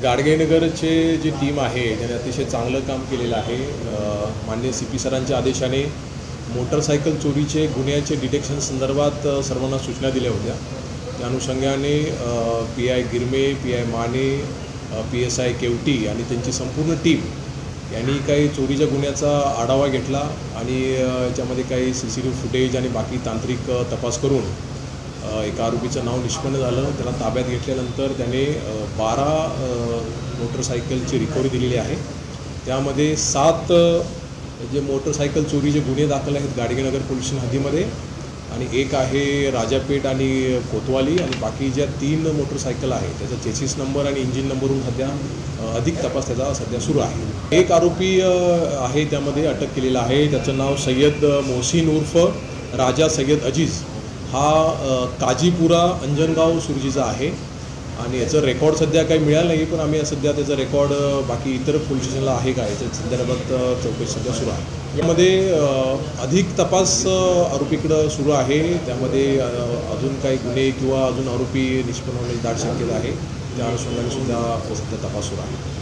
गाडगेनगरचे जी team आहे त्याने अतिशय चांगलं काम केलेलं आहे। माननीय CP सरांच्या आदेशाने मोटरसायकल चोरीचे गुन्ह्याचे डिटेक्शन संदर्भात सर्वांना सूचना दिल्या होत्या। त्या अनुषंगाने PI Girme, PI Mane, PSI Keoti आणि त्यांची संपूर्ण टीम यांनी काही चोरीच्या गुन्ह्याचा आढावा घेतला आणि याच्यामध्ये काही CCTV फुटेज आणि बाकी तांत्रिक तपास करून एका आरोपीचं नाव निष्पन्न झालं। त्याला ताब्यात घेतल्यानंतर त्याने 12 मोटरसायकलची रिकव्हरी दिलेली आहे। त्यामध्ये 7 जे मोटरसायकल चोरीचे गुन्हे दाखल आहेत गाडगेनगर पोलीस स्टेशन हद्दीमध्ये आणि एक आहे राजापेठ आणि कोतवाली आणि बाकी ज्या 3 मोटरसायकल आहेत त्याचा चेसिस नंबर आणि इंजिन नंबरवरून सध्या अधिक तपास त्याचा सध्या सुरू आहे। एक आरोपी आहे त्यामध्ये अटक केलेला आहे। त्याचं नाव सय्यद मोहसिन उर्फ राजा सय्यद अजीज हा काजीपुरा अंजनगाव सुरजीचा आहे आणि याचं रेकॉर्ड सध्या काही मिळालं नाही, पण आम्ही सध्या त्याचं रेकॉर्ड बाकी इतर पोलीस स्टेशनला आहे का याच्या संदर्भात चौकशी सध्या सुरू आहे। यामध्ये अधिक तपास आरोपीकडं सुरू आहे। त्यामध्ये अजून काही गुन्हे किंवा अजून आरोपी निष्पन्न होण्याची दाट शक्यता आहे। त्या अनुषंगाने सुद्धा सध्या तपास सुरू आहे।